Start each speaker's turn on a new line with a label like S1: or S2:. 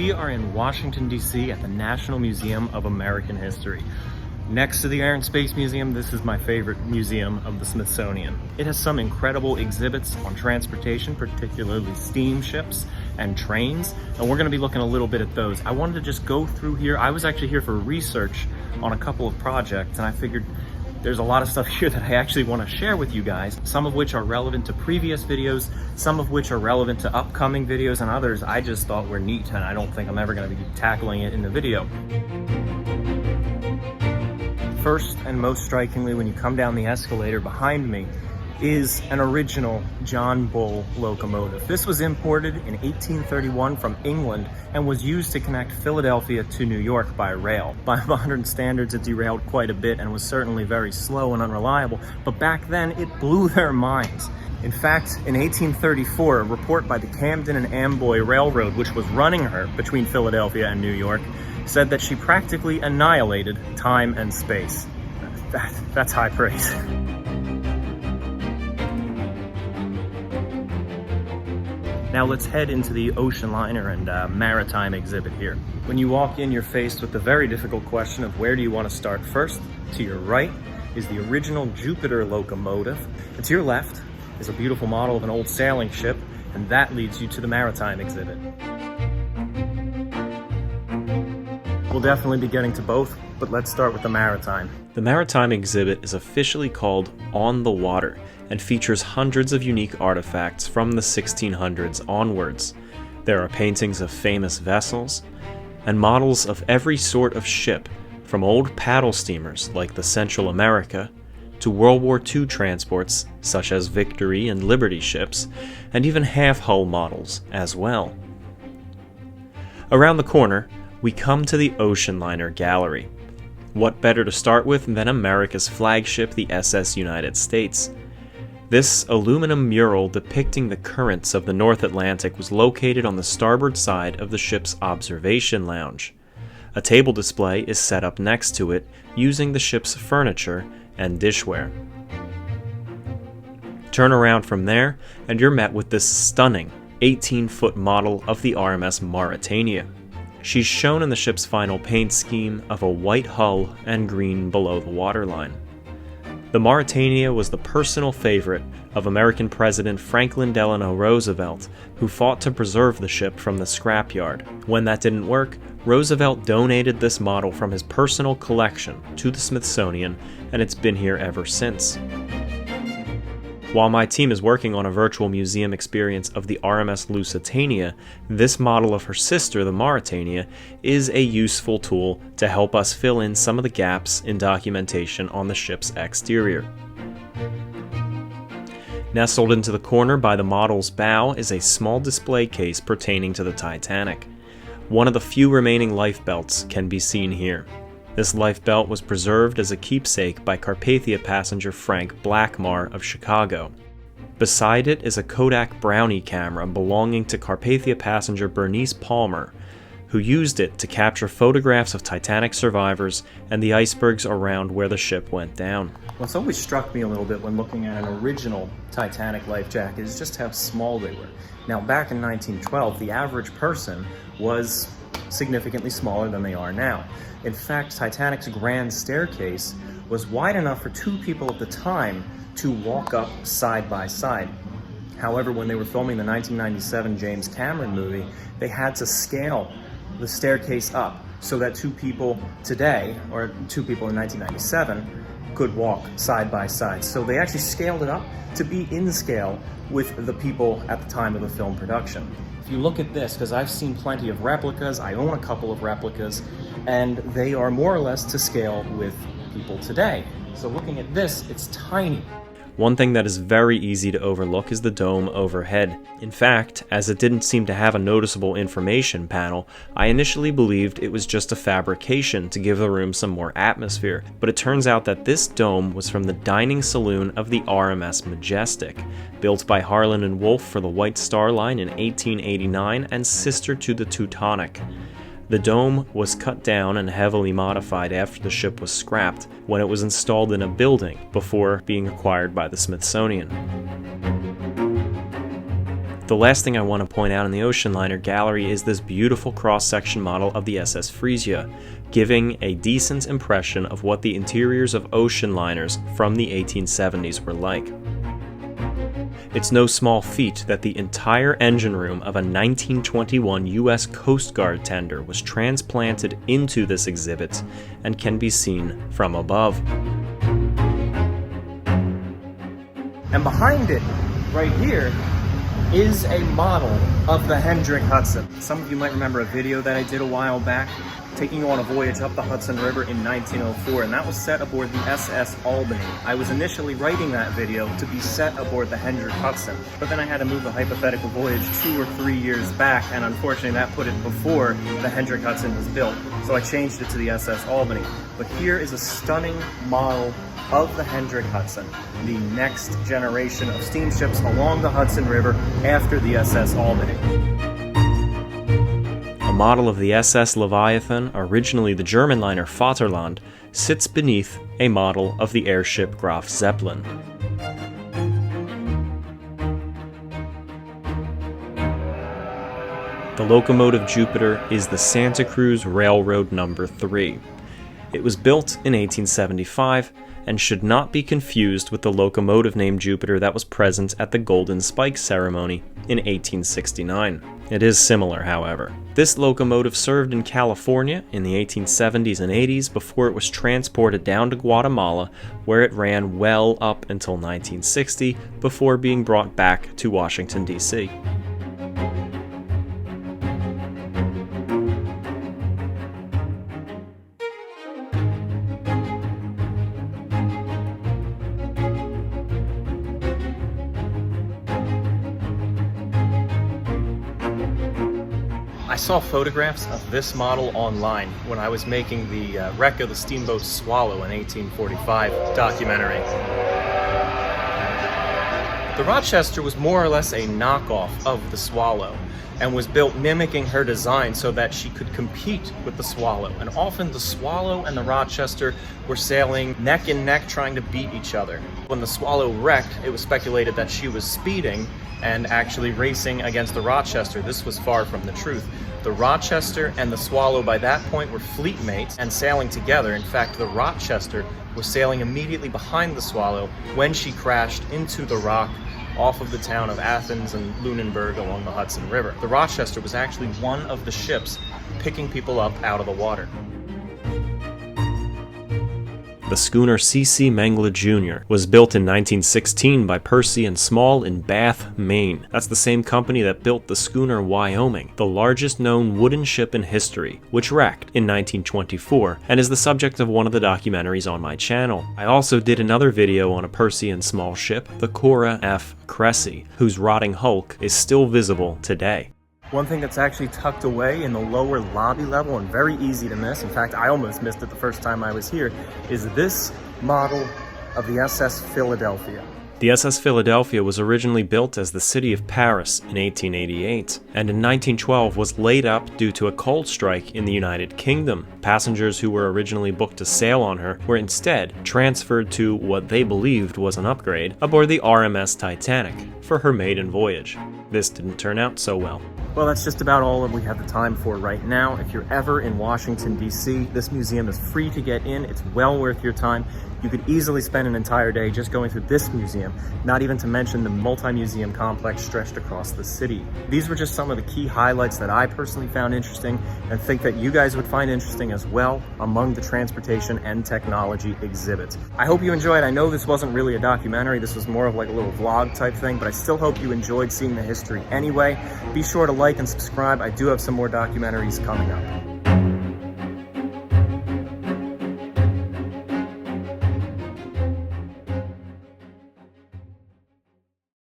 S1: We are in Washington, D.C. at the National Museum of American History. Next to the Air and Space Museum, this is my favorite museum of the Smithsonian. It has some incredible exhibits on transportation, particularly steamships and trains, and we're going to be looking a little bit at those. I wanted to just go through here. I was actually here for research on a couple of projects, and I figured there's a lot of stuff here that I actually want to share with you guys, some of which are relevant to previous videos, some of which are relevant to upcoming videos, and others I just thought were neat, and I don't think I'm ever going to be tackling it in the video. First and most strikingly, when you come down the escalator behind me, is an original John Bull locomotive. This was imported in 1831 from England and was used to connect Philadelphia to New York by rail. By modern standards, it derailed quite a bit and was certainly very slow and unreliable, but back then it blew their minds. In fact, in 1834, a report by the Camden and Amboy Railroad, which was running her between Philadelphia and New York, said that she practically annihilated time and space. That's high praise. Now let's head into the ocean liner and maritime exhibit here. When you walk in, you're faced with the very difficult question of where do you want to start first. To your right is the original Jupiter locomotive, and to your left is a beautiful model of an old sailing ship, and that leads you to the maritime exhibit. We'll definitely be getting to both, but let's start with the maritime.
S2: The maritime exhibit is officially called On the Water and features hundreds of unique artifacts from the 1600s onwards. There are paintings of famous vessels and models of every sort of ship, from old paddle steamers like the Central America to World War II transports such as Victory and Liberty ships, and even half-hull models as well. Around the corner, we come to the ocean liner gallery. What better to start with than America's flagship, the SS United States? This aluminum mural depicting the currents of the North Atlantic was located on the starboard side of the ship's observation lounge. A table display is set up next to it using the ship's furniture and dishware. Turn around from there and you're met with this stunning 18-foot model of the RMS Mauretania. She's shown in the ship's final paint scheme of a white hull and green below the waterline. The Mauretania was the personal favorite of American President Franklin Delano Roosevelt, who fought to preserve the ship from the scrapyard. When that didn't work, Roosevelt donated this model from his personal collection to the Smithsonian, and it's been here ever since. While my team is working on a virtual museum experience of the RMS Lusitania, this model of her sister, the Mauretania, is a useful tool to help us fill in some of the gaps in documentation on the ship's exterior. Nestled into the corner by the model's bow is a small display case pertaining to the Titanic. One of the few remaining lifebelts can be seen here. This lifebelt was preserved as a keepsake by Carpathia passenger Frank Blackmar of Chicago. Beside it is a Kodak Brownie camera belonging to Carpathia passenger Bernice Palmer, who used it to capture photographs of Titanic survivors and the icebergs around where the ship went down.
S1: What's always struck me a little bit when looking at an original Titanic life jacket is just how small they were. Now, back in 1912, the average person was significantly smaller than they are now. In fact, Titanic's grand staircase was wide enough for two people at the time to walk up side by side. However, when they were filming the 1997 James Cameron movie, they had to scale the staircase up so that two people today, or two people in 1997, could walk side by side. So they actually scaled it up to be in scale with the people at the time of the film production. If you look at this, because I've seen plenty of replicas, I own a couple of replicas, and they are more or less to scale with people today. So looking at this, it's tiny.
S2: One thing that is very easy to overlook is the dome overhead. In fact, as it didn't seem to have a noticeable information panel, I initially believed it was just a fabrication to give the room some more atmosphere, but it turns out that this dome was from the dining saloon of the RMS Majestic, built by Harland and Wolff for the White Star Line in 1889 and sister to the Teutonic. The dome was cut down and heavily modified after the ship was scrapped, when it was installed in a building before being acquired by the Smithsonian. The last thing I want to point out in the ocean liner gallery is this beautiful cross-section model of the Ss Freesia, giving a decent impression of what the interiors of ocean liners from the 1870s were like. It's no small feat that the entire engine room of a 1921 US Coast Guard tender was transplanted into this exhibit and can be seen from above.
S1: And behind it, right here, is a model of the Hendrick Hudson. Some of you might remember a video that I did a while back, taking you on a voyage up the Hudson River in 1904, and that was set aboard the SS Albany. I was initially writing that video to be set aboard the Hendrick Hudson, but then I had to move the hypothetical voyage 2 or 3 years back, and unfortunately that put it before the Hendrick Hudson was built, so I changed it to the SS Albany. But here is a stunning model of the Hendrick Hudson, the next generation of steamships along the Hudson River after the SS Albany.
S2: A model of the SS Leviathan, originally the German liner Vaterland, sits beneath a model of the airship Graf Zeppelin. The Locomotive Jupiter is the Santa Cruz Railroad No. 3. It was built in 1875 and should not be confused with the locomotive named Jupiter that was present at the Golden Spike ceremony in 1869. It is similar, however. This locomotive served in California in the 1870s and 80s before it was transported down to Guatemala, where it ran well up until 1960 before being brought back to Washington, D.C.
S1: I saw photographs of this model online when I was making the wreck of the Steamboat Swallow in 1845 documentary. The Rochester was more or less a knockoff of the Swallow and was built mimicking her design so that she could compete with the Swallow. And often the Swallow and the Rochester were sailing neck and neck trying to beat each other. When the Swallow wrecked, it was speculated that she was speeding and actually racing against the Rochester. This was far from the truth. The Rochester and the Swallow by that point were fleet mates and sailing together. In fact, the Rochester was sailing immediately behind the Swallow when she crashed into the rock off of the town of Athens and Lunenburg along the Hudson River. The Rochester was actually one of the ships picking people up out of the water.
S2: The schooner C.C. Mengele Jr. was built in 1916 by Percy and Small in Bath, Maine. That's the same company that built the schooner Wyoming, the largest known wooden ship in history, which wrecked in 1924 and is the subject of one of the documentaries on my channel. I also did another video on a Percy and Small ship, the Cora F. Cressy, whose rotting hulk is still visible today.
S1: One thing that's actually tucked away in the lower lobby level and very easy to miss, in fact I almost missed it the first time I was here, is this model of the SS Philadelphia.
S2: The SS Philadelphia was originally built as the City of Paris in 1888, and in 1912 was laid up due to a coal strike in the United Kingdom. Passengers who were originally booked to sail on her were instead transferred to what they believed was an upgrade aboard the RMS Titanic for her maiden voyage. This didn't turn out so well.
S1: Well, that's just about all that we have the time for right now. If you're ever in Washington, D.C., this museum is free to get in. It's well worth your time. You could easily spend an entire day just going through this museum, not even to mention the multi-museum complex stretched across the city. These were just some of the key highlights that I personally found interesting and think that you guys would find interesting as well among the transportation and technology exhibits. I hope you enjoyed. I know this wasn't really a documentary. This was more of like a little vlog type thing, but I still hope you enjoyed seeing the history anyway. Be sure to like and subscribe. I do have some more documentaries coming up.